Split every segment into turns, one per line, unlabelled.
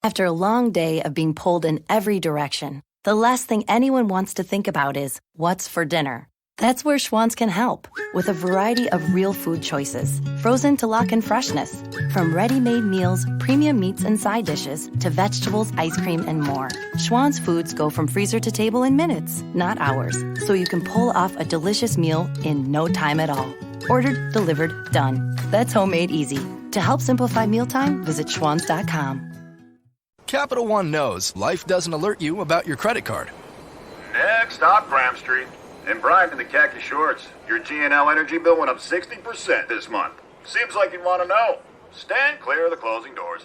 After a long day of being pulled in every direction, the last thing anyone wants to think about is what's for dinner. That's where Schwann's can help, with a variety of real food choices, frozen to lock in freshness. From ready-made meals, premium meats and side dishes, to vegetables, ice cream, and more. Schwann's foods go from freezer to table in minutes, not hours, so you can pull off a delicious meal in no time at all. Ordered, delivered, done. That's homemade easy. To help simplify mealtime, visit schwans.com.
Capital One knows life doesn't alert you about your credit card.
Next stop, Graham Street. And Brian in the khaki shorts. Your G&L energy bill went up 60% this month. Seems like you'd want to know. Stand clear of the closing doors.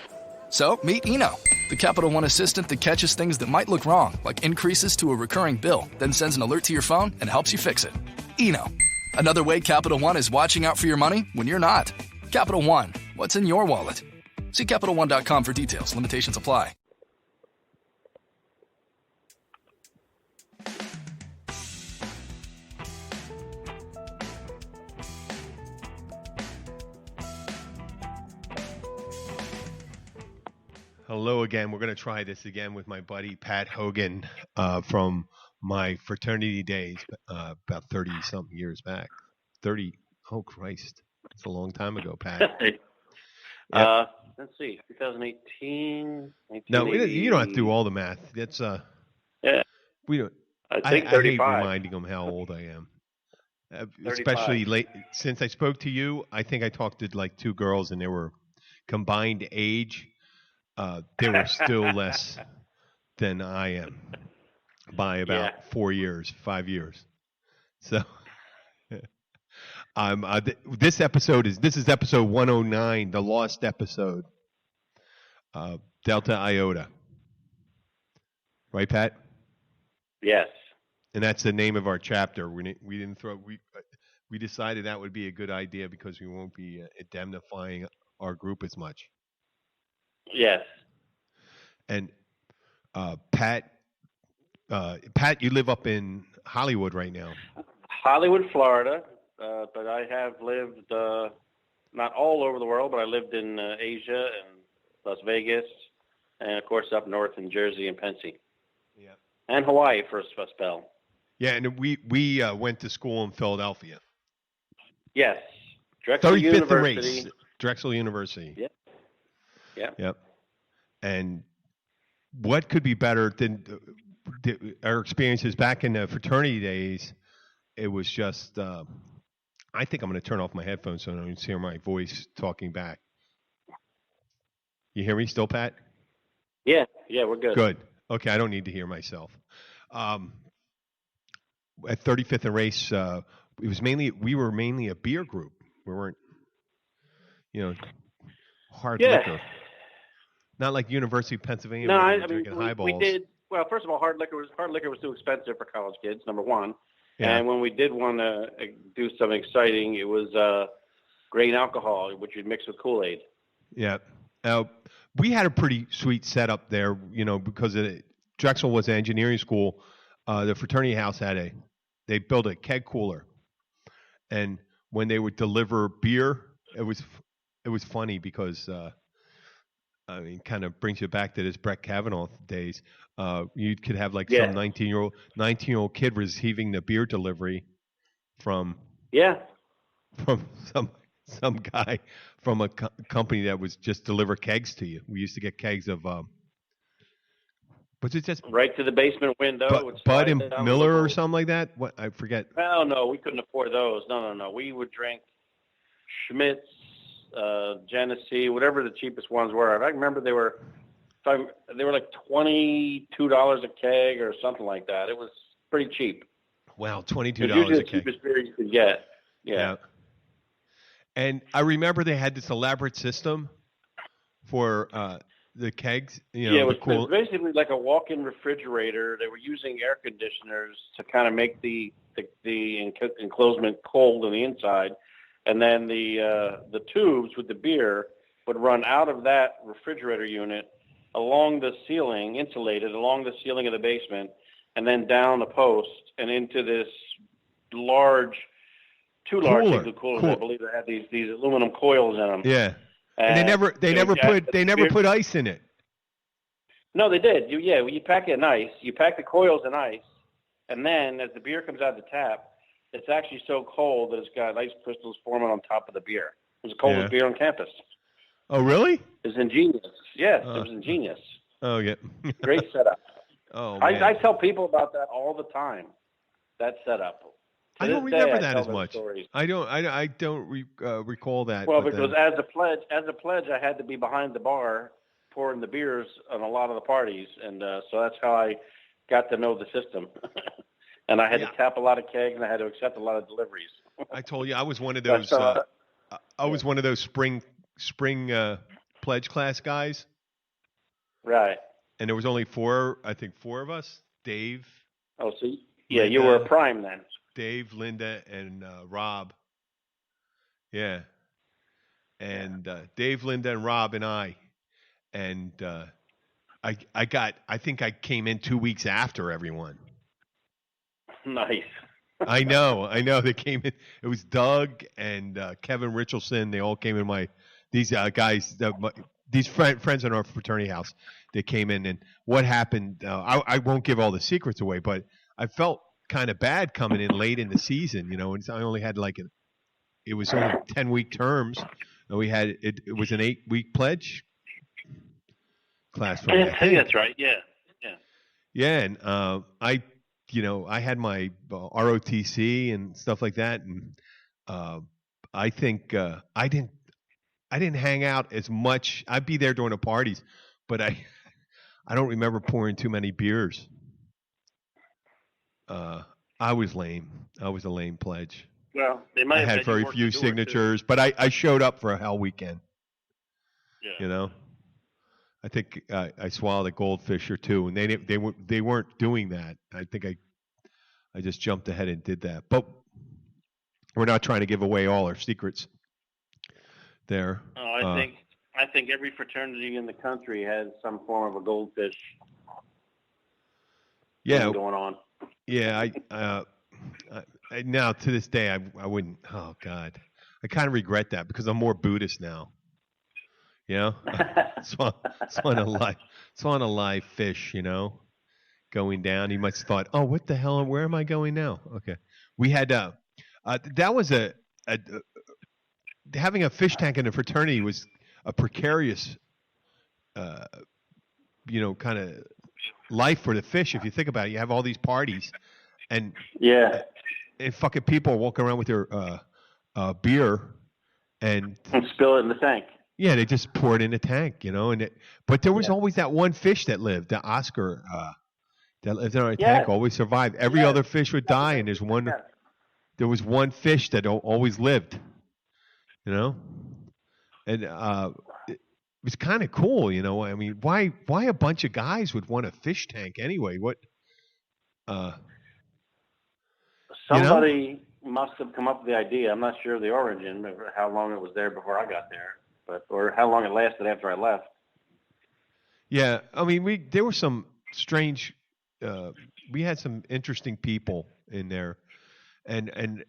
So, meet Eno, the Capital One assistant that catches things that might look wrong, like increases to a recurring bill, then sends an alert to your phone and helps you fix it. Eno, another way Capital One is watching out for your money when you're not. Capital One, what's in your wallet? See CapitalOne.com for details. Limitations apply.
Hello again. We're going to try this again with my buddy Pat Hogan from my fraternity days about 30-something years back. 30. Oh, Christ. It's a long time ago, Pat. Yep.
Let's see, 2018.
No, you don't have to do all the math. That's
yeah.
We don't.
I think
I
35.
hate reminding them how old I am, especially late. Since I spoke to you, I think I talked to like two girls, and they were combined age. They were still less than I am by about 4 years, 5 years. So. This is episode 109, the lost episode, Delta Iota. Right, Pat?
Yes.
And that's the name of our chapter. We decided that would be a good idea because we won't be indemnifying our group as much.
Yes.
And Pat, you live up in Hollywood right now.
Hollywood, Florida. But I have lived not all over the world, but I lived in Asia and Las Vegas, and of course up north in Jersey and Pennsy.
Yeah.
And Hawaii for a spell.
Yeah, and we went to school in Philadelphia.
Yes. Drexel University.
Race. Drexel University.
Yep. Yeah.
Yep. And what could be better than our experiences back in the fraternity days? It was just. I think I'm going to turn off my headphones so I don't hear my voice talking back. You hear me still, Pat?
Yeah, we're good.
Good. Okay, I don't need to hear myself. At 35th and Race, we were mainly a beer group. We weren't, hard liquor. Not like University of Pennsylvania.
No,
I mean highballs.
We did. Well, first of all, hard liquor was too expensive for college kids. Number one.
Yeah.
And when we did want to do something exciting, it was grain alcohol, which you'd mix with Kool-Aid.
Yeah. We had a pretty sweet setup there, because Drexel was an engineering school. The fraternity house they built a keg cooler. And when they would deliver beer, it was funny because, kind of brings you back to this Brett Kavanaugh days. You could have some 19-year-old kid receiving the beer delivery from some guy from a company that was just deliver kegs to you. We used to get kegs of was it just
right to the basement window?
Bud and Miller or something like that? What I forget.
Oh no, we couldn't afford those. No. We would drink Schmitz, Genesee, whatever the cheapest ones were. I remember they were like $22 a keg or something like that. It was pretty cheap.
Wow, $22 a keg.
Usually the cheapest beer you could get. Yeah.
And I remember they had this elaborate system for the kegs.
It was basically like a walk-in refrigerator. They were using air conditioners to kind of make the enclosement cold on the inside, and then the tubes with the beer would run out of that refrigerator unit along the ceiling, insulated along the ceiling of the basement, and then down the post and into this two large igloo coolers. I believe they had these aluminum coils in them.
Yeah, and they never put ice in it.
No, they did. You pack it in ice. You pack the coils in ice, and then as the beer comes out of the tap, it's actually so cold that it's got ice crystals forming on top of the beer. It was the coldest beer on campus.
Oh, really?
It was ingenious. Yes, it was ingenious.
Oh, yeah.
Great setup.
Oh, man.
I tell people about that all the time. That setup.
I don't remember that as much. I don't recall that.
Well, because as a pledge, I had to be behind the bar pouring the beers on a lot of the parties, and so that's how I got to know the system. And I had to tap a lot of kegs, and I had to accept a lot of deliveries.
I told you I was one of those. I was one of those spring pledge class guys.
Right.
And there was only four of us. Dave.
Oh, see, Linda, you were a prime then.
Dave, Linda, and Rob. Yeah. And Dave, Linda, and Rob, and I. And I think I came in 2 weeks after everyone.
Nice.
I know. They came in. It was Doug and Kevin Richardson. They all came in these guys, these friends in our fraternity house. They came in, and what happened, I won't give all the secrets away, but I felt kind of bad coming in late in the season, and I only had it was only 10-week terms, and we had, it was an 8-week pledge class.
I think that's right, yeah.
Yeah, and I had my ROTC and stuff like that, and I think I didn't hang out as much. I'd be there during the parties, but I don't remember pouring too many beers. I was lame. I was a lame pledge.
Well, they might have
had very few signatures, but I showed up for a hell weekend. Yeah. I think I swallowed a goldfish or two, and they weren't doing that. I think I just jumped ahead and did that. But we're not trying to give away all our secrets there.
Oh, I think every fraternity in the country has some form of a goldfish.
Yeah,
going on.
Yeah, I now to this day I wouldn't. Oh God, I kind of regret that because I'm more Buddhist now. It's on a live fish. Going down. You must have thought, oh, what the hell? Where am I going now? Okay, we had that was having a fish tank in a fraternity was a precarious, kind of life for the fish. If you think about it, you have all these parties, and fucking people walking around with their beer and
spill it in the tank.
Yeah, they just pour it in the tank, but there was always that one fish that lived, the Oscar, that lived in our tank, always survived. Every other fish would die, and there was one fish that always lived, and it was kind of cool, I mean, why a bunch of guys would want a fish tank anyway? What?
Somebody must have come up with the idea. I'm not sure of the origin, or how long it was there before I got there, or how long it lasted after I left. Yeah, I
mean, there were some strange. We had some interesting people in there, and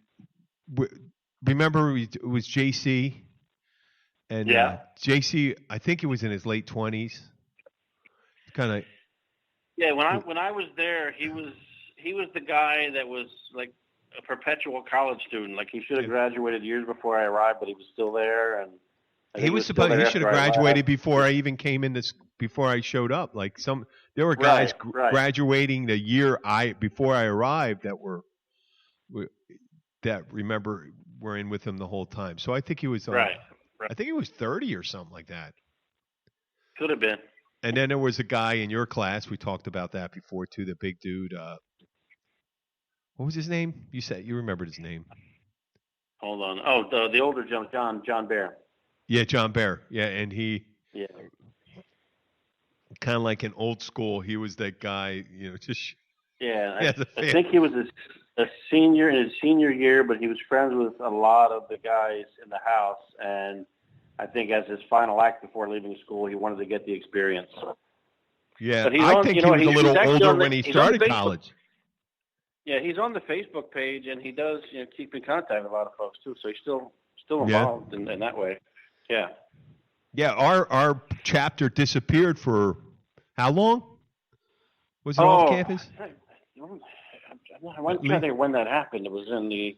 remember it was JC. And JC, I think he was in his late 20s. Kind of.
Yeah, when I was there, he was the guy that was like a perpetual college student. Like he should have graduated years before I arrived, but he was still there. And
he should have graduated before I even came in before I showed up. Like there were guys graduating the year before I arrived that were in with him the whole time. So I think he was
right.
I think he was 30 or something like that.
Could have been.
And then there was a guy in your class. We talked about that before too. The big dude. What was his name? You remembered his name.
Hold on. Oh, the older John Bear.
Yeah, John Bear. Yeah, and he.
Yeah.
Kind of like an old school. He was that guy. Just.
Yeah, I think he was a senior in his senior year, but he was friends with a lot of the guys in the house, and I think as his final act before leaving school, he wanted to get the experience.
Yeah, but I think he was a little older when he started college.
Yeah, he's on the Facebook page, and he does keep in contact with a lot of folks too. So he's still involved in that way. Yeah.
Yeah, our chapter disappeared for How long was it off campus?
I'm trying to think when that happened. It was in the,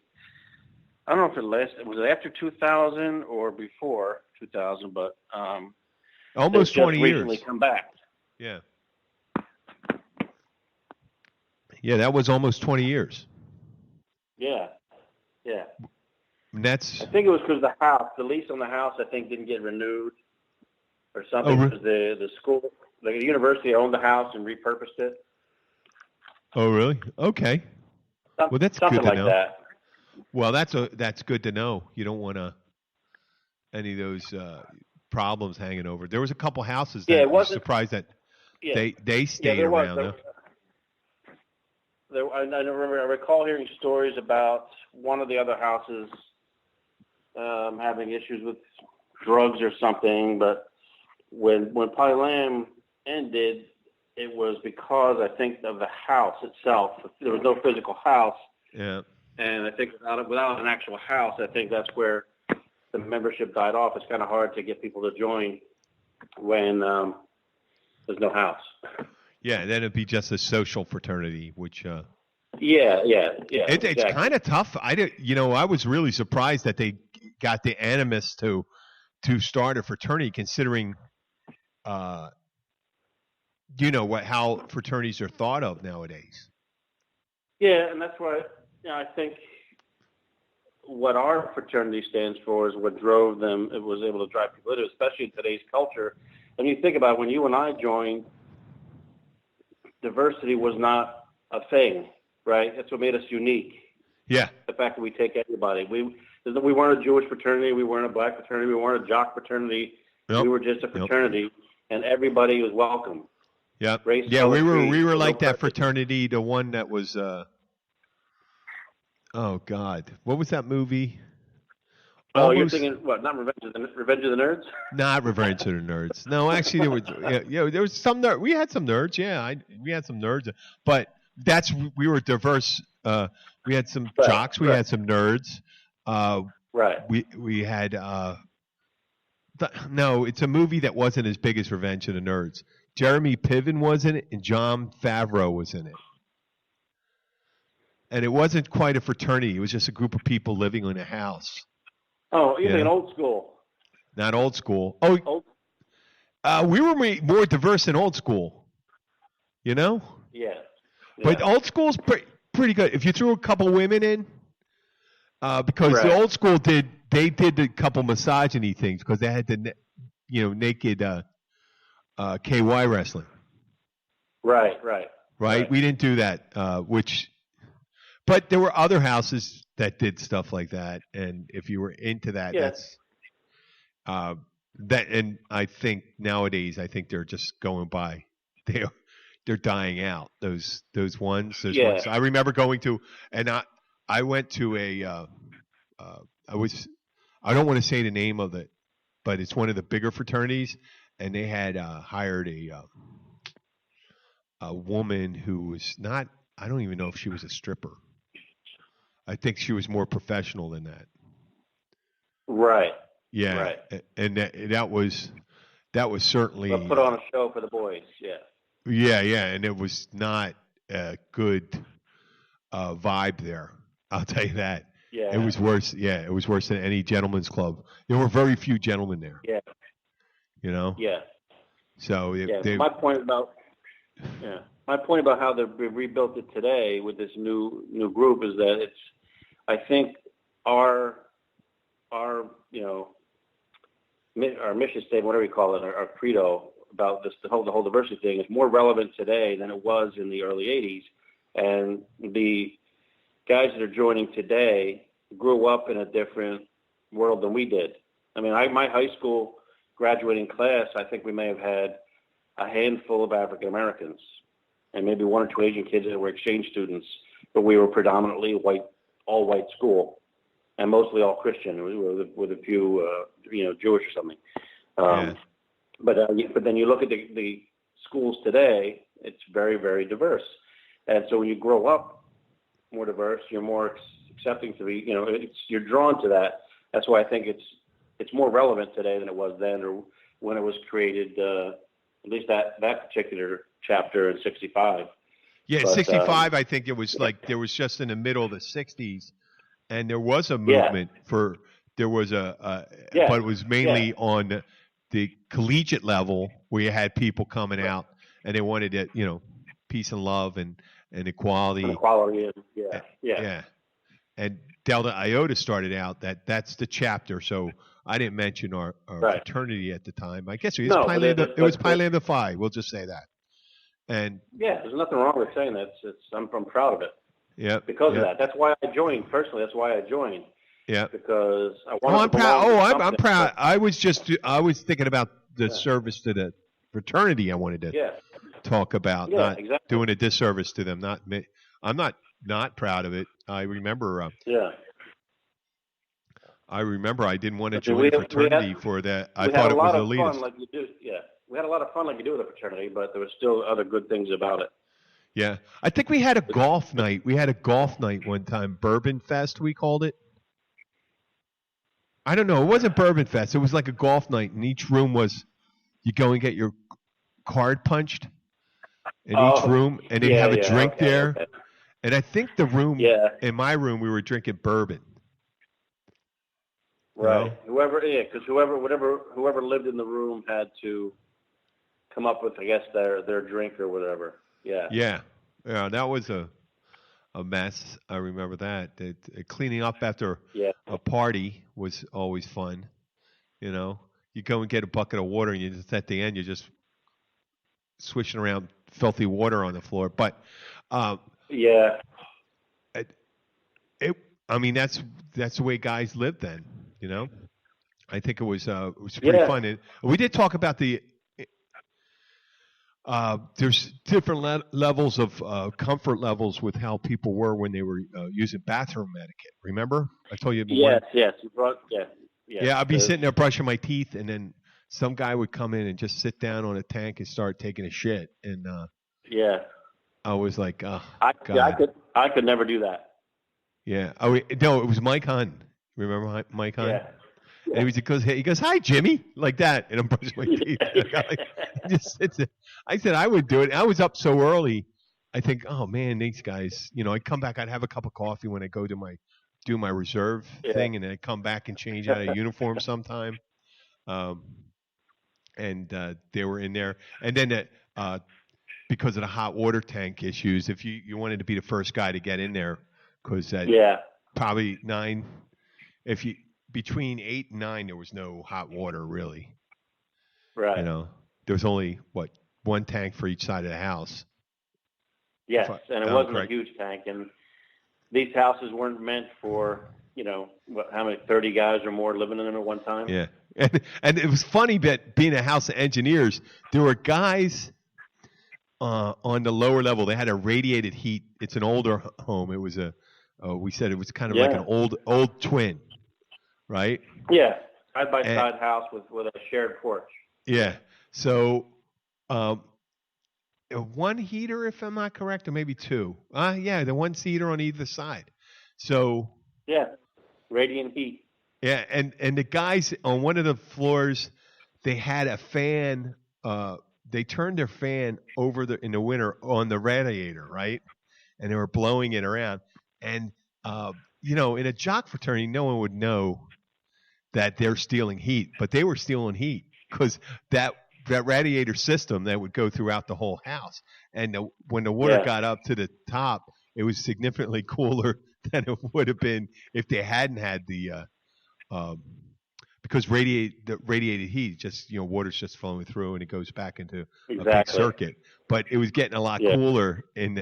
I don't know if was it after 2000 or before 2000, but
almost 20 years.
Recently come back.
Yeah. Yeah, that was almost 20 years.
Yeah.
And that's.
I think it was because the lease on the house, I think, didn't get renewed or something. Because the school, the university owned the house and repurposed it.
Oh, really? Okay. Well, that's
something
good to
like
know.
That.
Well, that's good to know. You don't want any of those problems hanging over. There was a couple houses that I was surprised that they stayed around.
I recall hearing stories about one of the other houses having issues with drugs or something, but when Poly Lam ended, it was because I think of the house itself. There was no physical house.
Yeah.
And I think without an actual house, I think that's where the membership died off. It's kind of hard to get people to join when there's no house.
Yeah, then it'd be just a social fraternity, which.
Yeah.
It's
exactly.
kind of tough. I was really surprised that they got the animus to start a fraternity, considering, how fraternities are thought of nowadays.
Yeah, and that's why I think what our fraternity stands for is what drove them. It was able to drive people into, especially in today's culture. And you think about when you and I joined, diversity was not a thing. Right, that's what made us unique.
Yeah,
the fact that we take everybody. We weren't a Jewish fraternity, we weren't a black fraternity, we weren't a jock fraternity. Yep. We were just a fraternity, and everybody was welcome.
Yeah,
Race,
yeah,
color,
we were like that fraternity. The one that was, oh God, what was that movie?
Oh, you're thinking what? Not Revenge of the Nerds?
Not Revenge of the Nerds. No, actually, there was some nerd. We had some nerds. Yeah, we had some nerds, but. We were diverse. We had some jocks. We had some nerds.
Right.
We had. No, it's a movie that wasn't as big as Revenge of the Nerds. Jeremy Piven was in it, and Jon Favreau was in it. And it wasn't quite a fraternity. It was just a group of people living in a house.
Oh, you're thinking old school.
Not old school. Oh, we were more diverse than old school.
Yeah.
But old school's pretty good. If you threw a couple women in, because the old school did a couple misogyny things because they had the naked KY wrestling.
Right.
We didn't do that. But there were other houses that did stuff like that, and if you were into that, that's that. And I think nowadays, they're just going by. They're dying out. Those ones. I remember going to, and I went to I don't want to say the name of it, but it's one of the bigger fraternities, and they had hired a woman who was not. I don't even know if she was a stripper. I think she was more professional than that.
Right.
Yeah. Right. And that was certainly
put on a show for the boys. Yeah.
Yeah, and it was not a good vibe there. I'll tell you that.
Yeah.
It was worse. Yeah, it was worse than any gentleman's club. There were very few gentlemen there.
Yeah. Yeah.
So
my point about how they rebuilt it today with this new group is that it's, I think our mission statement, whatever you call it, our credo about this, the whole diversity thing is more relevant today than it was in the early 80s. And the guys that are joining today grew up in a different world than we did. I mean, my high school graduating class, I think we may have had a handful of African Americans and maybe one or two Asian kids that were exchange students, but we were predominantly all white school, and mostly all Christian, with a few, Jewish or something. But then you look at the schools today; it's very, very diverse. And so when you grow up more diverse, you're more accepting to be, you're drawn to that. That's why I think it's more relevant today than it was then, or when it was created At least that particular chapter in '65.
Yeah,
But,
65, I think it was like there was just in the middle of the 60s, and there was a movement there was but it was mainly on the collegiate level where you had people coming out and they wanted it, peace and love and equality.
And equality, and
Yeah. And Delta Iota started out that's the chapter. So I didn't mention our fraternity at the time. I guess it was Pi Lambda Phi. We'll just say that. And
there's nothing wrong with saying that. I'm proud of it.
Yeah.
Because of that. That's why I joined. Personally, that's why I joined.
Yeah.
Because I wanted
I'm proud. I'm proud. I was thinking about the service to the fraternity I wanted to talk about, not doing a disservice to them. I'm not proud of it. I remember I didn't want to join fraternity for that. I thought it was elitist.
We had a lot of fun like you do with a fraternity, but there were still other good things about it.
Yeah. I think we had a golf night. We had a golf night one time, Bourbon Fest we called it. I don't know. It wasn't Bourbon Fest. It was like a golf night, and each room was you go and get your card punched in each room, and they'd have a drink there. Okay. And I think the room in my room, we were drinking bourbon.
Right. Whoever lived in the room had to come up with, I guess, their drink or whatever. Yeah.
Yeah. Yeah. That was a mess. I remember that. Cleaning up after a party was always fun. You go and get a bucket of water, and at the end, you're just swishing around filthy water on the floor. But that's the way guys lived then. I think it was pretty fun. And we did talk about there's different levels of comfort levels with how people were when they were using bathroom etiquette. Remember? I told you.
Yes. You brought.
Yeah. I'd be sitting there brushing my teeth, and then some guy would come in and just sit down on a tank and start taking a shit. And I was like, oh, God.
I could never do that.
Yeah. No, it was Mike Hunn. Remember Mike Hunn?
Yeah.
And he goes, hi, Jimmy, like that. And I'm brushing my teeth. I said I would do it. I was up so early. I think, oh, man, these guys, I'd come back. I'd have a cup of coffee when I go to do my reserve thing. And then I'd come back and change out of uniform sometime. And they were in there. And then because of the hot water tank issues, if you wanted to be the first guy to get in there, because probably 9, between 8 and 9, there was no hot water really.
Right.
There was only one tank for each side of the house.
Yes, and it wasn't a huge tank, and these houses weren't meant for how many 30 guys or more living in them at one time.
Yeah, and it was funny that being a house of engineers, there were guys on the lower level. They had a radiated heat. It's an older home. It was we said it was kind of like an old twin. Right?
Yeah, side by side house with a shared porch.
Yeah. So, one heater, if I'm not correct, or maybe 2. The one heater on either side. So.
Yeah, radiant heat.
Yeah, and the guys on one of the floors, they had a fan. They turned their fan over in the winter on the radiator, right? And they were blowing it around. And in a jock fraternity, no one would know that they're stealing heat, but they were stealing heat because that radiator system that would go throughout the whole house. And when the water got up to the top, it was significantly cooler than it would have been if they hadn't had the because radiated heat, just water's just flowing through and it goes back into a big circuit. But it was getting a lot cooler in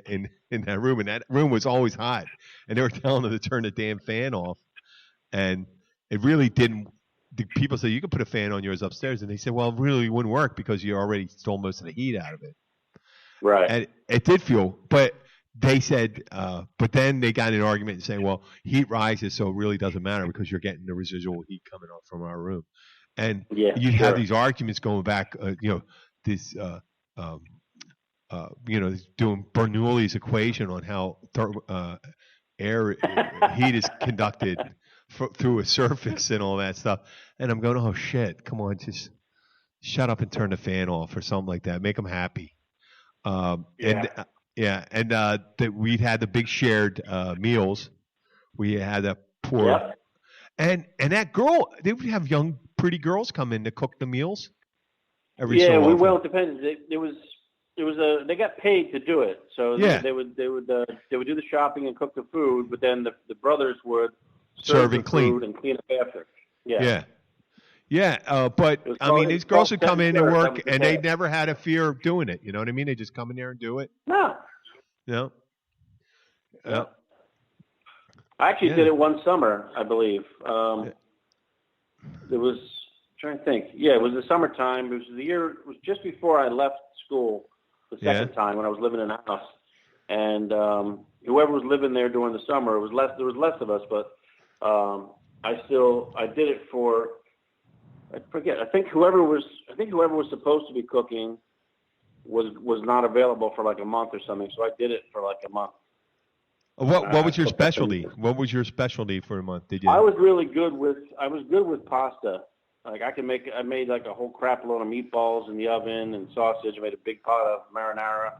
that room, and that room was always hot. And they were telling them to turn the damn fan off, and it really didn't. The people said you could put a fan on yours upstairs, and they said, well, it really wouldn't work because you already stole most of the heat out of it.
Right.
And it did feel, but they said, but then they got in an argument and saying, well, heat rises, so it really doesn't matter because you're getting the residual heat coming off from our room. And you'd have these arguments going back, this, doing Bernoulli's equation on how air heat is conducted through a surface and all that stuff. And I'm going, oh, shit, come on, just shut up and turn the fan off or something like that. Make them happy. And that we'd had the big shared meals. We had a poor and that girl. They would have young, pretty girls come in to cook the meals.
It depends. They got paid to do it, so they would do the shopping and cook the food, but then the brothers would serve and clean and clean up after.
But I mean, these girls would come in and work, and they never had a fear of doing it. You know what I mean? They just come in there and do it.
No. I actually did it one summer, I believe. It was I'm trying to think. Yeah, it was the summertime. It was just before I left school the second time when I was living in a house, and whoever was living there during the summer, there was less of us, but I did it for. I forget. I think whoever was supposed to be cooking was not available for like a month or something. So I did it for like a month.
What was your specialty? What was your specialty for a month?
I was really good with pasta. Like I made like a whole crap load of meatballs in the oven and sausage. I made a big pot of marinara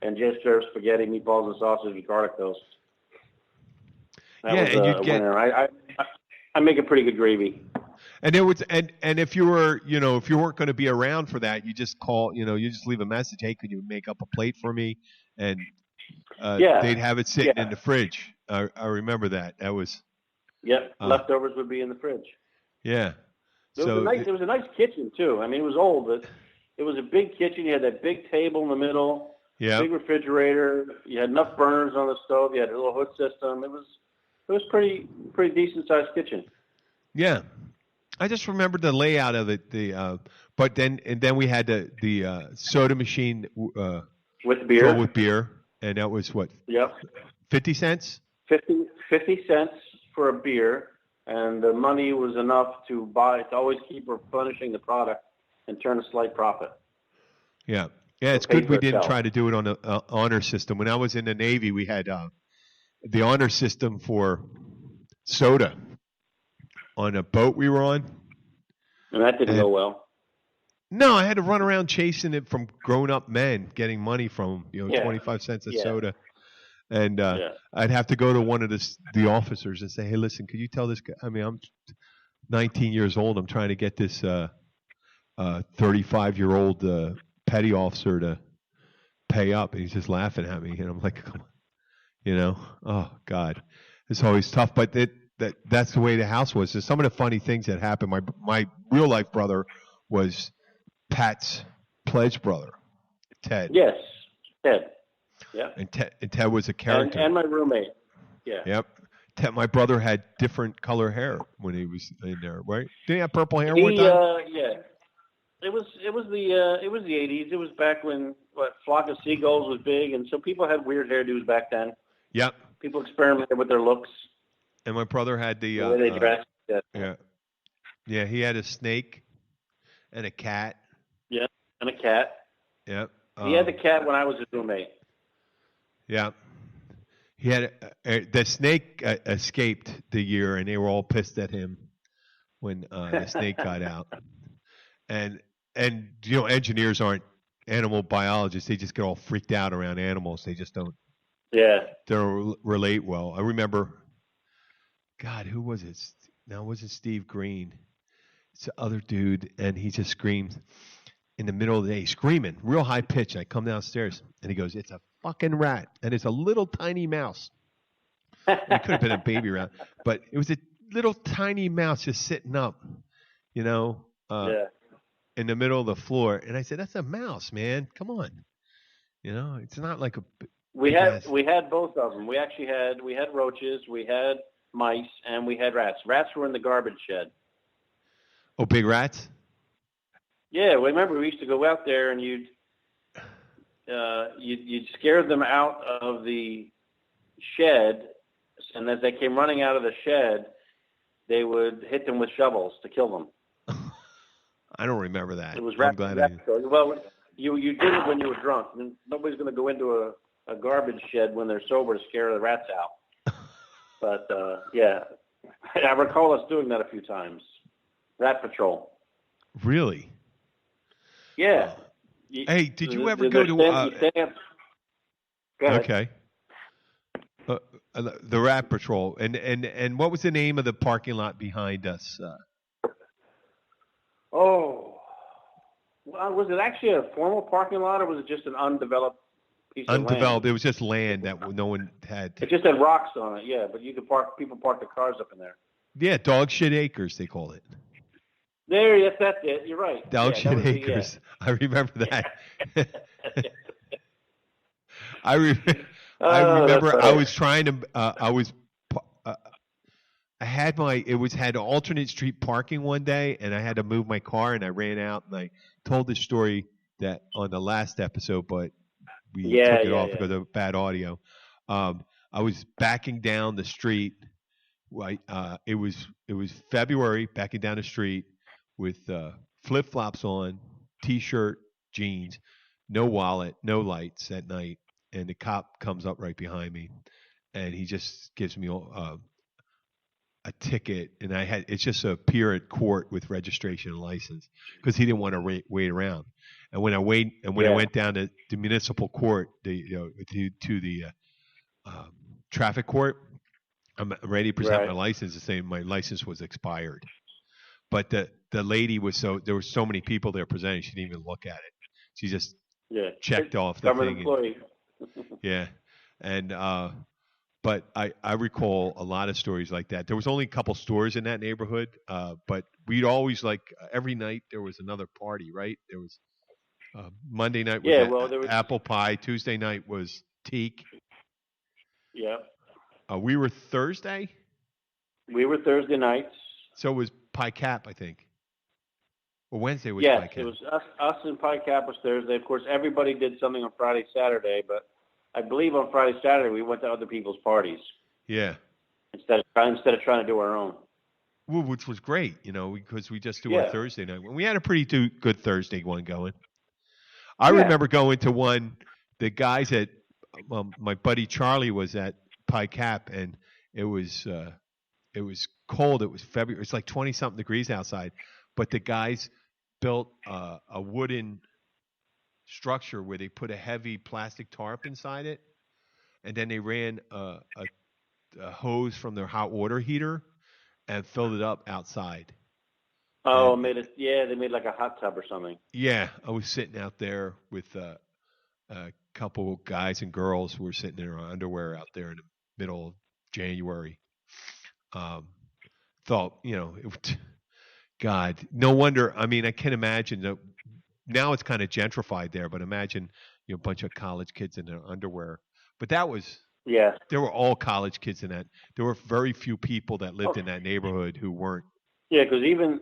and just served spaghetti, meatballs, and sausage with garlic toast. That was a winner. I make a pretty good gravy.
And and if you were, if you weren't going to be around for that, you just call, you just leave a message. Hey, could you make up a plate for me? And they'd have it sitting in the fridge. I remember that. That was.
Yep. Leftovers would be in the fridge.
Yeah.
It was a nice kitchen too. I mean, it was old, but it was a big kitchen. You had that big table in the middle.
Yeah.
Big refrigerator. You had enough burners on the stove. You had a little hood system. It was pretty decent sized kitchen.
Yeah. I just remember the layout of it. But then we had the soda machine
with beer.
With beer, and that was what?
Yep.
50 cents.
50 cents for a beer, and the money was enough to always keep replenishing the product and turn a slight profit.
Yeah, it's good we didn't try to do it on the honor system. When I was in the Navy, we had the honor system for soda on a boat we were on.
And that didn't go well.
No, I had to run around chasing it from grown-up men, getting money from 25 cents of soda. And I'd have to go to one of the officers and say, hey, listen, could you tell this guy? I mean, I'm 19 years old. I'm trying to get this 35-year-old petty officer to pay up. And he's just laughing at me. And I'm like, come on. Oh, God. It's always tough. But that's the way the house was. So some of the funny things that happened, my real-life brother was Pat's pledge brother, Ted.
Yes, Ted. Yeah.
And Ted was a character.
And my roommate. Yeah.
Yep. Ted, my brother had different color hair when he was in there, right? Did he have purple hair one time?
Yeah. It was the 80s. It was back when Flock of Seagulls was big, and so people had weird hairdos back then.
Yep.
People experimented with their looks.
And my brother had the
way they dressed.
Yeah, he had a snake and a cat.
Yeah, and a cat.
Yep.
He had the cat when I was his roommate.
Yeah. He had the snake escaped the year, and they were all pissed at him when the snake got out. And engineers aren't animal biologists. They just get all freaked out around animals. They just don't.
Yeah.
They don't relate well. I remember. God, who was it? No, it wasn't Steve Green. It's the other dude, and he just screamed in the middle of the day, screaming, real high pitch. I come downstairs, and he goes, "It's a fucking rat, and it's a little tiny mouse." It could have been a baby rat, but it was a little tiny mouse just sitting up, in the middle of the floor. And I said, "That's a mouse, man. Come on, it's not like a."
We had both of them. We actually had roaches, we had mice, and we had rats. Rats were in the garbage shed.
Oh, big rats?
Yeah, well, remember we used to go out there and you'd scare them out of the shed, and as they came running out of the shed, they would hit them with shovels to kill them.
I don't remember that.
It was
I'm glad I did.
Well, you did it when you were drunk. Nobody's going to go into a garbage shed when they're sober to scare the rats out. But, I recall us doing that a few times. Rat patrol.
Really?
Yeah.
Hey, did you ever go to?
Go ahead.
Okay. The Rat Patrol, and what was the name of the parking lot behind us?
Well, was it actually a formal parking lot, or was it just an undeveloped piece of land?
Undeveloped. It was just land that no one had.
It just had rocks on it, yeah. But you could people park their cars up in there.
Yeah, Dog Shit Acres, they called it.
That's it. You're right.
Dog Shit Acres. I remember that. I remember I was trying to. I had had alternate street parking one day, and I had to move my car, and I ran out, and I told this story that on the last episode, but we took it off because of bad audio. I was backing down the street. Right, it was February, backing down the street with flip flops on, t-shirt, jeans, no wallet, no lights at night, and the cop comes up right behind me, and he just gives me a ticket, and it's just a appear at court with registration and license because he didn't want to wait around. And when I went down to the municipal court, to the traffic court, I'm ready to present my license and say my license was expired. But the lady there were so many people there presenting, she didn't even look at it. She just checked off the
government
thing.
Employee.
Yeah, and but I recall a lot of stories like that. There was only a couple stores in that neighborhood, but we'd always every night there was another party, right? There was Monday night was there was apple pie. Tuesday night was teak.
Yeah.
We were Thursday.
We were Thursday nights.
So it was Pie Cap, I think. Or Wednesday was Pie Cap.
Yes, it was us and Pie Cap was Thursday. Of course, everybody did something on Friday, Saturday, but I believe on Friday, Saturday we went to other people's parties.
Yeah.
Instead of trying to do our own.
Well, which was great, because we just do our Thursday night. We had a pretty good Thursday one going. I remember going to one. The guys at my buddy Charlie was at Pie Cap, and it was cold. It was February. It was like 20-something degrees outside, but the guys built a wooden structure where they put a heavy plastic tarp inside it, and then they ran a hose from their hot water heater and filled it up outside.
Oh, they made like a hot tub or something.
Yeah, I was sitting out there with a couple guys and girls who were sitting in their underwear out there in the middle of January. Thought, God, no wonder. I mean, I can imagine that now it's kind of gentrified there, but imagine a bunch of college kids in their underwear. But that was there were all college kids in that. There were very few people that lived in that neighborhood who weren't. Yeah,
because even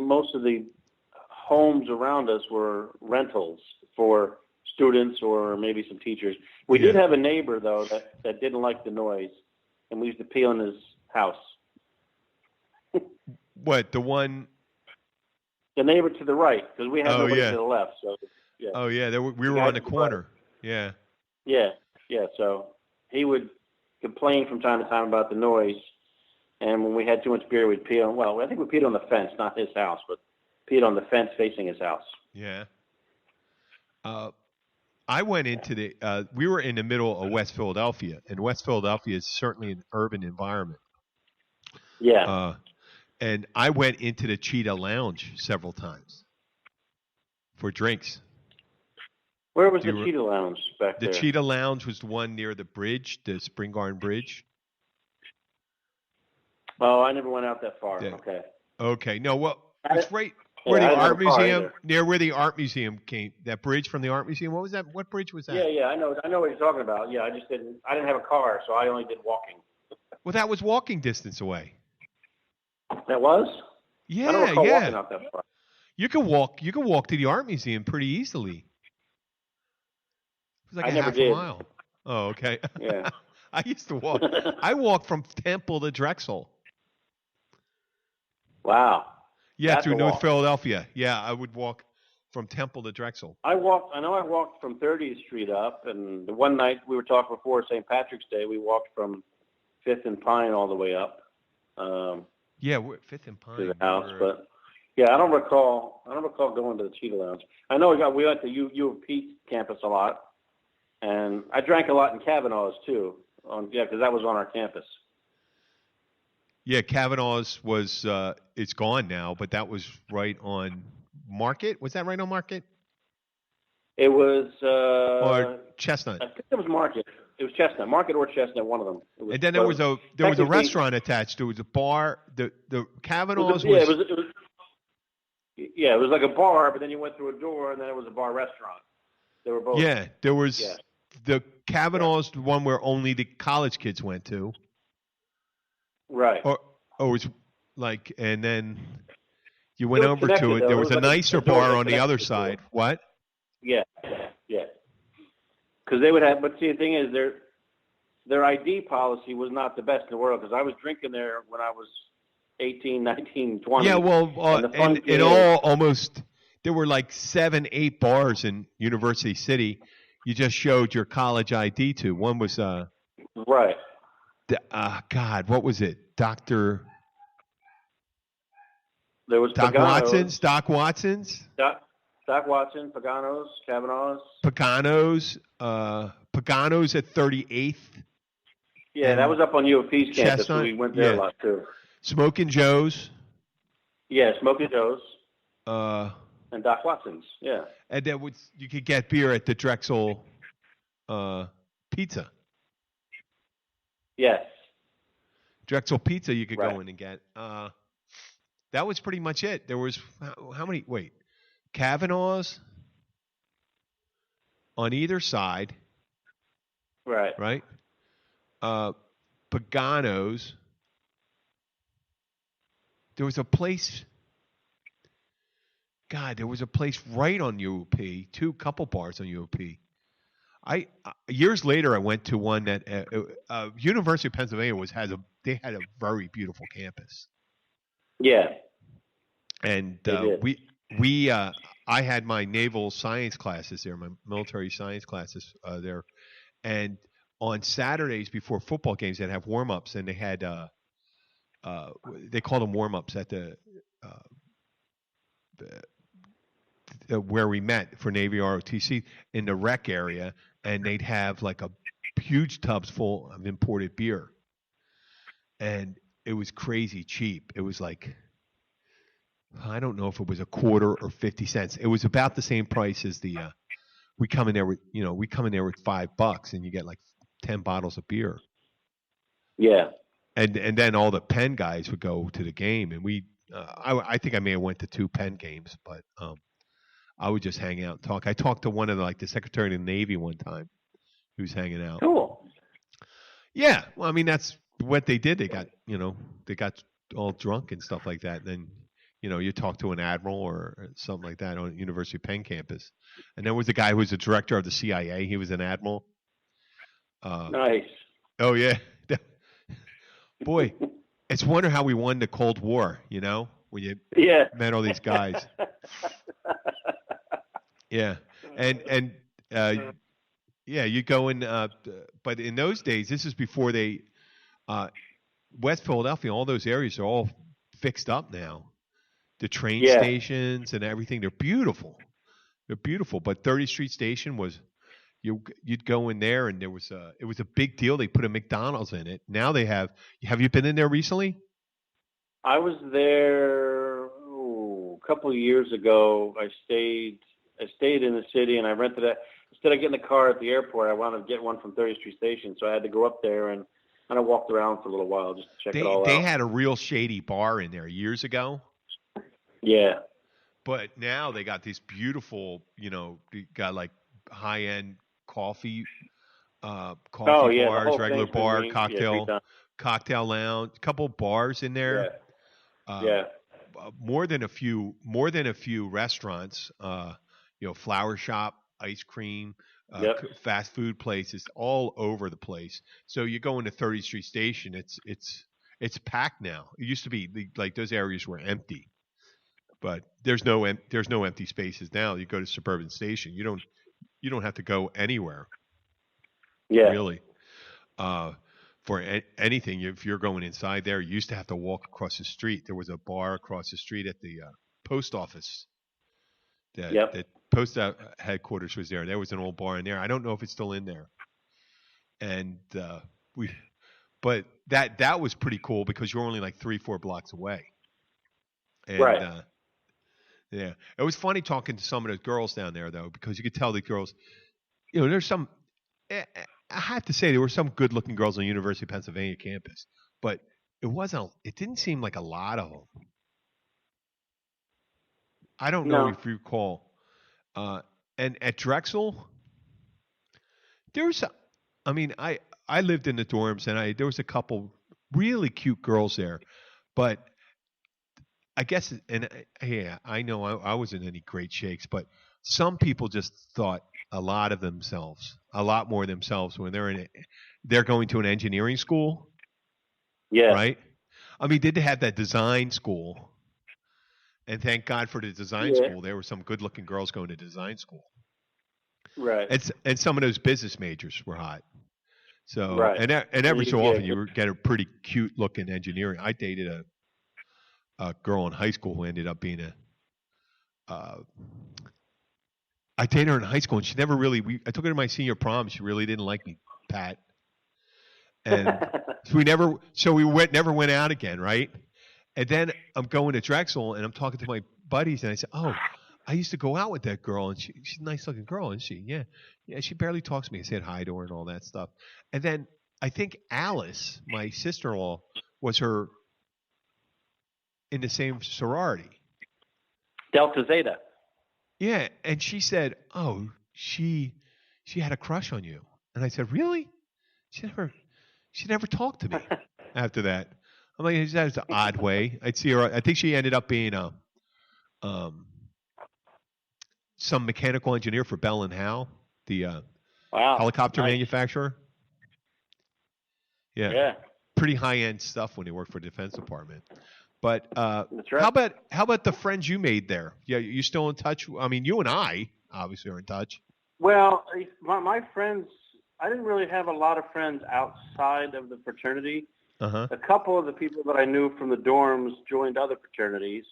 most of the homes around us were rentals for students or maybe some teachers. We did have a neighbor though that didn't like the noise, and we used to pee on his house.
What, the one?
The neighbor to the right, because we had nobody to the left. So yeah.
Oh yeah, we were on the corner.
Right. Yeah. So he would complain from time to time about the noise, and when we had too much beer, we'd pee on. Well, I think we peed on the fence, not his house, but peed on the fence facing his house.
Yeah. I went into we were in the middle of West Philadelphia, and West Philadelphia is certainly an urban environment.
Yeah.
And I went into the Cheetah Lounge several times for drinks.
Where was the Cheetah Lounge back there?
The Cheetah Lounge was the one near the bridge, the Spring Garden Bridge.
Oh, I never went out that far.
Yeah.
Okay.
No, well, it's right where the art museum, near where the art museum came. That bridge from the art museum. What was that? What bridge was that?
Yeah. I know what you're talking about. Yeah, I didn't have a car, so I only did walking.
Well, that was walking distance away.
That was?
Yeah,
I don't recall walking out that far.
You can walk to the art museum pretty easily. It was like half a mile. Oh, okay.
Yeah.
I used to walk. I walked from Temple to Drexel.
Wow.
Yeah, through North Philadelphia. Yeah, I would walk from Temple to Drexel.
I know I walked from 30th Street up, and the one night we were talking before St. Patrick's Day, we walked from 5th and Pine all the way up.
Yeah, we're 5th and Pine.
To the house, but Yeah, I don't recall going to the Cheetah Lounge. I know we went to U of P campus a lot, and I drank a lot in Kavanaugh's too. Because that was on our campus.
Yeah, Kavanaugh's was it's gone now, but that was right on Market. Was that right on Market?
It was
Or Chestnut.
I think it was Market. It was Chestnut, Market or Chestnut, one of them.
And then there was a restaurant attached. There was a bar. The Kavanaugh's
it was like a bar, but then you went through a door, and then it was a bar restaurant. They were both.
Yeah, there was the Kavanaugh's, the one where only the college kids went to.
Right.
Or it was like, and then you went over to it. There was a nicer bar on the other side. What?
Yeah. Because they would have, but see, the thing is, their ID policy was not the best in the world. Because I was drinking there when I was 18, 19, 20.
Yeah, well, in all, almost there were like 7, 8 bars in University City. You just showed your college ID to. One was
right.
God, what was it? There was Doc
Pagano's.
Doc Watson's.
Doc Watson, Pagano's, Kavanaugh's.
Pagano's at 38th.
Yeah, that was up on U of P's campus.
Chestnut,
So we went there a lot too.
Smoking Joe's.
Yeah, Smoking Joe's.
And
Doc Watson's. Yeah.
And then you could get beer at the Drexel Pizza.
Yes.
Drexel Pizza you could go in and get. That was pretty much it. There was how many? Wait. Kavanaugh's on either side.
Right.
Right? Pagano's. There was a place. God, there was a place right on UOP. Couple bars on UOP. Years later, I went to one that University of Pennsylvania they had a very beautiful campus.
Yeah.
And I had my naval science classes there, my military science classes there, and on Saturdays before football games, they'd have warm-ups, and they had they called them warm-ups at the where we met for Navy ROTC in the rec area, and they'd have like a huge tubs full of imported beer, and it was crazy cheap. It was like, I don't know if it was a quarter or 50 cents. It was about the same price as we come in there with $5 and you get like 10 bottles of beer.
Yeah.
And then all the Penn guys would go to the game, and I think I may have went to 2 Penn games, but I would just hang out and talk. I talked to one of the Secretary of the Navy one time who was hanging out.
Cool.
Yeah. Well, I mean, that's what they did. They got all drunk and stuff like that. And then, you talk to an admiral or something like that on University of Penn campus. And there was a guy who was the director of the CIA. He was an admiral.
Nice.
Oh, yeah. Boy, it's wonder how we won the Cold War, when you met all these guys. Yeah. And you go in, but in those days, this is before West Philadelphia, all those areas are all fixed up now. The train stations and everything, they're beautiful. But 30th Street Station was, you'd go in there and it was a big deal. They put a McDonald's in it. Now they have you been in there recently?
I was there a couple of years ago. I stayed in the city, and I rented it. Instead of getting a car at the airport, I wanted to get one from 30th Street Station, so I had to go up there and kind of walked around for a little while just to check it all out.
They had a real shady bar in there years ago.
Yeah.
But now they got these beautiful, got like high-end coffee bars, regular bar, cocktail lounge, a couple bars in there. More than a few restaurants, flower shop, ice cream, fast food places all over the place. So you go into 30th Street Station, it's packed now. It used to be like those areas were empty, but there's no empty spaces now. You go to Suburban Station, you don't have to go anywhere.
Yeah.
Really. For anything, if you're going inside there, you used to have to walk across the street. There was a bar across the street at the post office.
Yep.
The post headquarters was there. There was an old bar in there. I don't know if it's still in there. And but that was pretty cool because you're only like 3-4 blocks away. And
Right.
yeah, it was funny talking to some of the girls down there though, because you could tell the girls, there's some. I have to say there were some good-looking girls on the University of Pennsylvania campus, but it didn't seem like a lot of them. I don't know
No.
if you recall. And at Drexel, I lived in the dorms, and there was a couple really cute girls there, but I guess, yeah, I know I wasn't any great shakes, but some people just thought a lot more themselves when they're going to an engineering school,
Yeah.
right? I mean, did they have that design school? And thank God for the design
Yeah.
school. There were some good-looking girls going to design school.
Right.
And some of those business majors were hot. So
Right.
and every so
Yeah.
often you get a pretty cute-looking engineering. I dated a girl in high school who ended up being I dated her in high school, and she never really. I took her to my senior prom. She really didn't like me, Pat, and so we never went out again, right? And then I'm going to Drexel, and I'm talking to my buddies, and I said, "Oh, I used to go out with that girl, and she's a nice-looking girl, isn't she? Yeah, yeah. She barely talks to me. I said hi to her and all that stuff. And then I think Alice, my sister-in-law, was her in the same sorority.
Delta Zeta.
Yeah, and she said, "Oh, she had a crush on you." And I said, "Really?" She never talked to me after that. I'm like, that's an odd way. I'd see her. I think she ended up being some mechanical engineer for Bell and Howell, the
Wow.
helicopter
Nice.
manufacturer. Yeah.
Yeah.
Pretty high end stuff when he worked for the Defense Department. But
That's right.
how about the friends you made there? Yeah, you still in touch? I mean, you and I obviously are in touch.
Well, my friends, I didn't really have a lot of friends outside of the fraternity.
Uh-huh.
A couple of the people that I knew from the dorms joined other fraternities.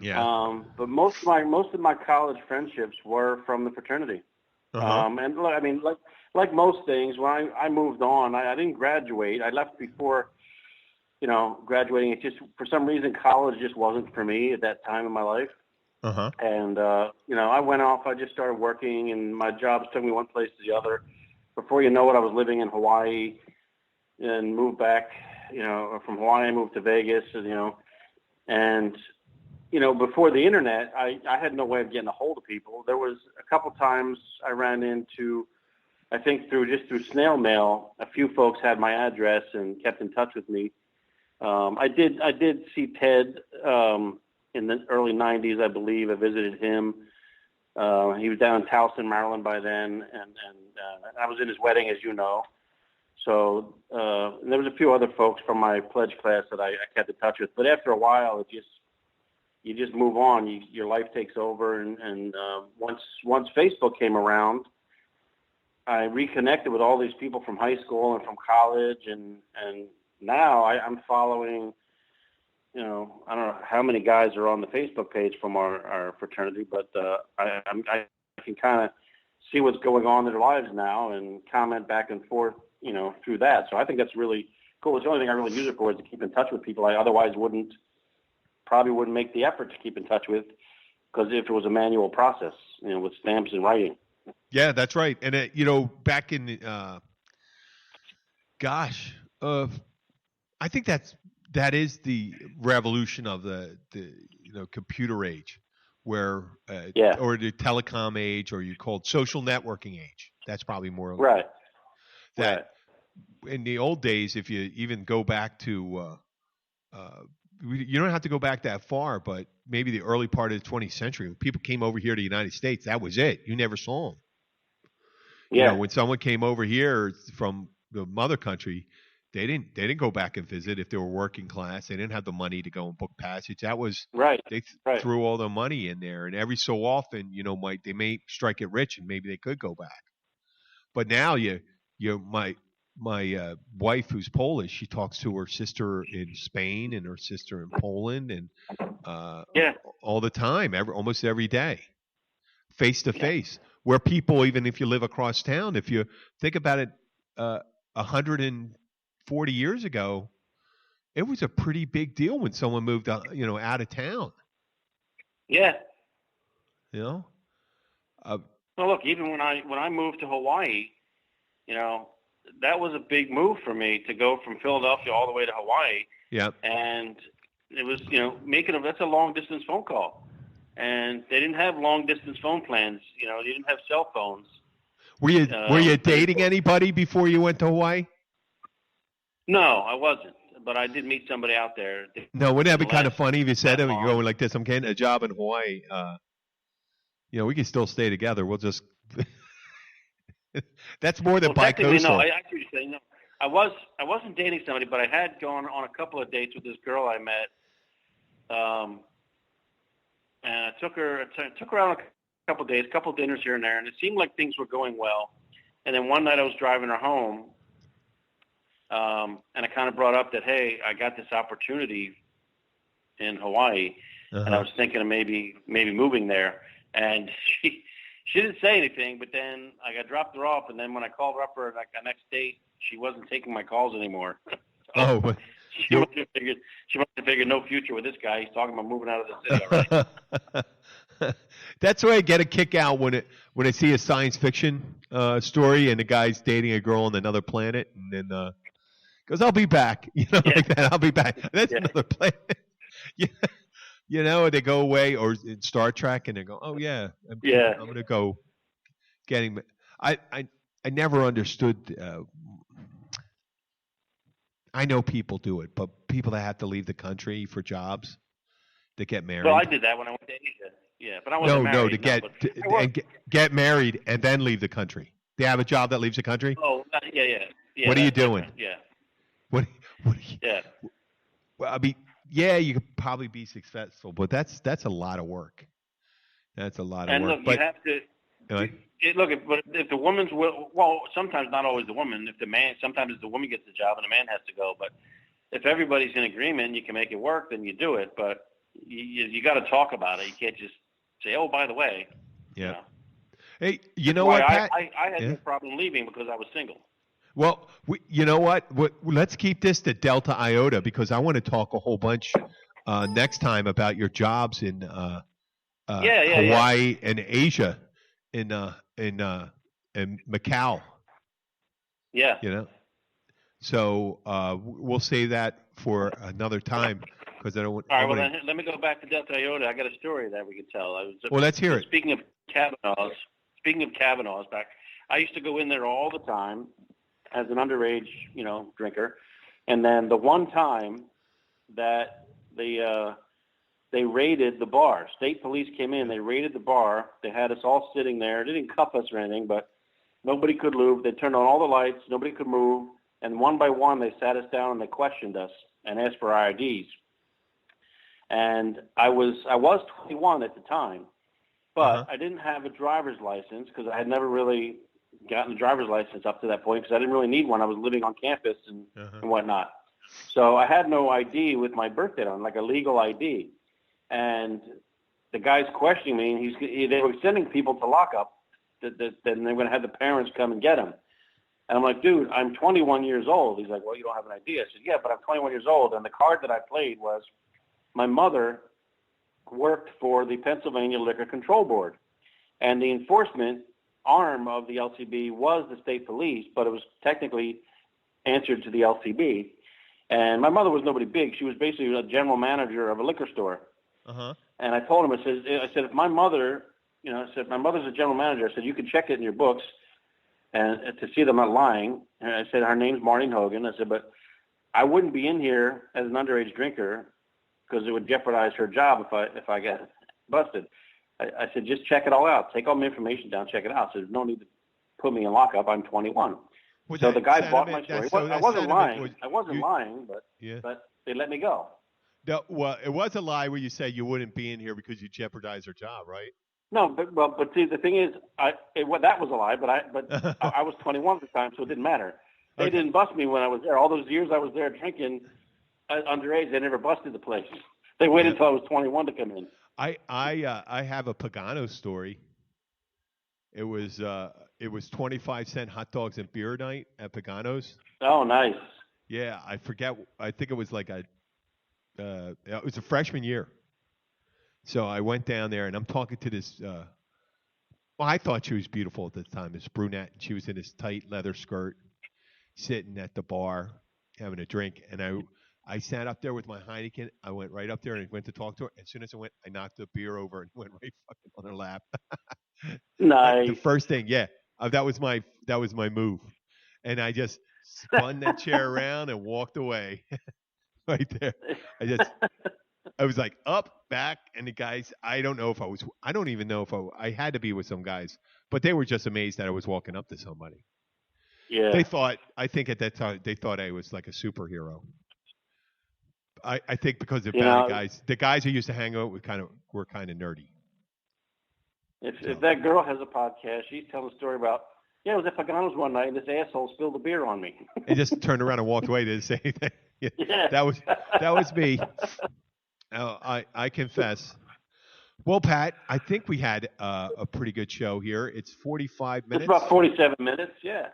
Yeah.
But most of my college friendships were from the fraternity.
Uh-huh.
And look, I mean, like most things, when I moved on, I didn't graduate. I left before, graduating. It just, for some reason, college just wasn't for me at that time in my life.
Uh-huh.
And, I went off. I just started working, and my jobs took me one place to the other. Before you know it, I was living in Hawaii and moved back, from Hawaii, I moved to Vegas, and before the internet, I had no way of getting a hold of people. There was a couple times I ran into, I think through snail mail, a few folks had my address and kept in touch with me. I did see Ted in the early 90s, I believe. I visited him. He was down in Towson, Maryland by then, and I was in his wedding, as you know. So there was a few other folks from my pledge class that I kept in touch with. But after a while, you just move on. Your life takes over, and once Facebook came around, I reconnected with all these people from high school and from college, and now I'm following. I don't know how many guys are on the Facebook page from our fraternity, but I can kind of see what's going on in their lives now and comment back and forth, through that. So I think that's really cool. It's the only thing I really use it for is to keep in touch with people I otherwise probably wouldn't make the effort to keep in touch with, because if it was a manual process, with stamps and writing.
Yeah, that's right. And back in I think that is the revolution of the computer age, where or the telecom age, or you call it social networking age. That's probably more
right.
That right. In the old days, if you even go back to you don't have to go back that far, but maybe the early part of the 20th century, when people came over here to the United States, that was it. You never saw them.
Yeah.
When someone came over here from the mother country, they didn't go back and visit if they were working class. They didn't have the money to go and book passage. That was
right.
They threw all their money in there, and every so often, they may strike it rich, and maybe they could go back. But now my wife, who's Polish, she talks to her sister in Spain and her sister in Poland, and
Yeah.
all the time, almost every day, face to face. Where people, even if you live across town, if you think about it, 140 years ago, it was a pretty big deal when someone moved, out of town.
Yeah.
You know.
Well, look, even when I moved to Hawaii, that was a big move for me to go from Philadelphia all the way to Hawaii.
Yeah.
And it was, that's a long distance phone call. And they didn't have long distance phone plans. You didn't have cell phones.
Were you dating anybody before you went to Hawaii?
No, I wasn't. But I did meet somebody out there.
No, wouldn't that be kind of funny if you said, "Oh, you're going like this? I'm getting a job in Hawaii. We can still stay together. We'll just." That's more than bicoastal.
No, I actually say no. I wasn't dating somebody, but I had gone on a couple of dates with this girl I met. And I took her out on a couple of days, a couple of dinners here and there, and it seemed like things were going well. And then one night I was driving her home, and I kind of brought up that, hey, I got this opportunity in Hawaii, and I was thinking of maybe moving there. And she didn't say anything, but then I got dropped her off, and then when I called her up for like a next date, she wasn't taking my calls anymore. She must have figured no future with this guy. He's talking about moving out of the city already.
That's why I get a kick out when I see a science fiction story and the guy's dating a girl on another planet, and then goes, "I'll be back," like that. "I'll be back." That's another planet. They go away, or in Star Trek, and they go, "Oh yeah, I'm going to go getting." I never understood. I know people do it, but people that have to leave the country for jobs, that get married.
Well, I did that when I went to Asia. Yeah, but I wasn't married.
To get married and then leave the country. They have a job that leaves the country.
Oh, yeah.
What are you doing?
Yeah.
What are you? Yeah. Well, I mean, yeah, you could probably be successful, but that's a lot of work. That's a lot of work.
And look, you have to. But if the woman's well, sometimes not always the woman. If the man, sometimes the woman gets the job and the man has to go. But if everybody's in agreement, you can make it work. Then you do it. But you got to talk about it. You can't just say, "Oh, by the way."
Yeah. Hey, you know what, Pat?
I had no problem leaving because I was single.
Well, you know what? Let's keep this to Delta Iota, because I want to talk a whole bunch next time about your jobs in Hawaii and Asia, in Macau.
Yeah.
So we'll save that for another time, because I don't want.
All right. Well, then let me go back to Delta Iota. I got a story that we can tell.
Well, let's hear it.
Speaking of Kavanaugh's, I used to go in there all the time as an underage, drinker. And then the one time that they raided the bar, state police came in, they raided the bar. They had us all sitting there. They didn't cuff us or anything, but nobody could move. They turned on all the lights. Nobody could move. And one by one, they sat us down and they questioned us and asked for our IDs. And I was 21 at the time, but I didn't have a driver's license because I had never really gotten a driver's license up to that point, because I didn't really need one. I was living on campus and whatnot. So I had no ID with my birth date on, like a legal ID. And the guy's questioning me, and they were sending people to lockup. Then they were going to have the parents come and get him. And I'm like, "Dude, I'm 21 years old." He's like, "Well, you don't have an ID." I said, "Yeah, but I'm 21 years old." And the card that I played was my mother worked for the Pennsylvania Liquor Control Board. And the enforcement arm of the LCB was the state police, but it was technically answered to the LCB. And my mother was nobody big. She was basically a general manager of a liquor store. And I told him, I said, if my mother, if my mother's a general manager, I said, you can check it in your books and to see that I'm not lying. And I said, her name's Marlene Hogan. I said, but I wouldn't be in here as an underage drinker because it would jeopardize her job if I got busted. I said, just check it all out. Take all my information down, check it out. So there's no need to put me in lockup. I'm 21. So the guy bought my story. I wasn't lying. I wasn't lying, but they let me go.
No, well, it was a lie where you say you wouldn't be in here because you jeopardize her job, right?
No, but see, the thing is, that was a lie. But I was 21 at the time, so it didn't matter. They didn't bust me when I was there. All those years I was there drinking underage, they never busted the place. They waited until I was 21 to come in.
I have a Pagano story. It was 25-cent hot dogs and beer night at Pagano's.
Oh, nice.
Yeah, I forget. I think it was like it was a freshman year. So I went down there and I'm talking to this. Well, I thought she was beautiful at the time. This brunette. She was in this tight leather skirt, sitting at the bar having a drink, and I sat up there with my Heineken. I went right up there and went to talk to her. As soon as I went, I knocked the beer over and went right fucking on her lap.
Nice.
The first thing, yeah, that was my move, and I just spun that chair around and walked away. Right there, I was like up, back, and the guys. I don't even know if I had to be with some guys, but they were just amazed that I was walking up to somebody.
Yeah.
I think at that time they thought I was like a superhero. I think because the guys who used to hang out were kind of nerdy.
If that girl has a podcast, she's telling a story about, I was at Pagano's one night and this asshole spilled the beer on me.
And just turned around and walked away. Didn't say anything.
Yeah.
That was me. I confess. Well, Pat, I think we had a pretty good show here. It's 45 minutes.
It's about 47 minutes, yeah.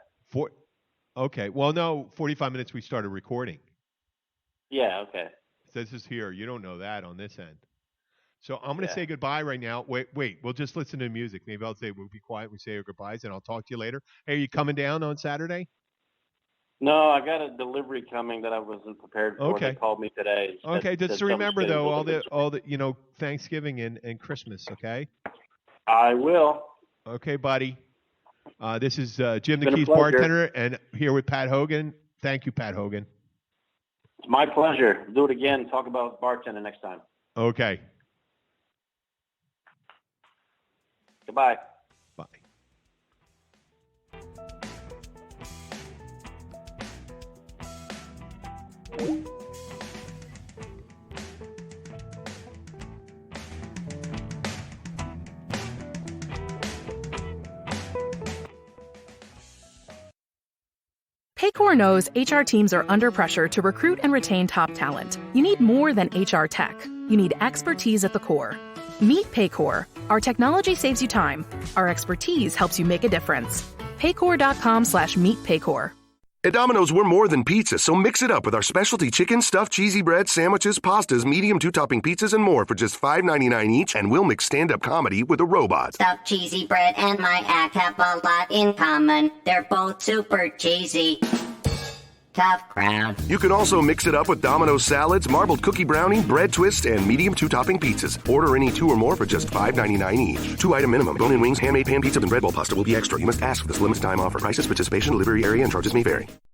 Okay. Well, no, 45 minutes we started recording.
Yeah, okay.
This is here. You don't know that on this end. So I'm going to say goodbye right now. Wait. We'll just listen to music. Maybe I'll say we'll be quiet. We say our goodbyes, and I'll talk to you later. Hey, are you coming down on Saturday?
No, I got a delivery coming that I wasn't prepared for.
Okay.
They called me today.
Okay, just to remember though, all the Thanksgiving and Christmas. Okay.
I will.
Okay, buddy. This is Jim the Keys bartender, and here with Pat Hogan. Thank you, Pat Hogan.
It's my pleasure. Do it again. Talk about bartending next time.
Okay.
Goodbye.
Bye.
Paycor knows HR teams are under pressure to recruit and retain top talent. You need more than HR tech. You need expertise at the core. Meet Paycor. Our technology saves you time. Our expertise helps you make a difference. Paycor.com/meetpaycor.
At Domino's, we're more than pizza, so mix it up with our specialty chicken, stuffed cheesy bread, sandwiches, pastas, medium two-topping pizzas, and more for just $5.99 each, and we'll mix stand-up comedy with a robot.
Stuffed cheesy bread and my act have a lot in common. They're both super cheesy. Tough crowd.
You can also mix it up with Domino's salads, marbled cookie brownie, bread twist, and medium two-topping pizzas. Order any two or more for just $5.99 each. 2-item minimum. Bone-in wings, handmade pan pizza, and bread bowl pasta will be extra. You must ask for this limited time offer. Prices, participation, delivery area, and charges may vary.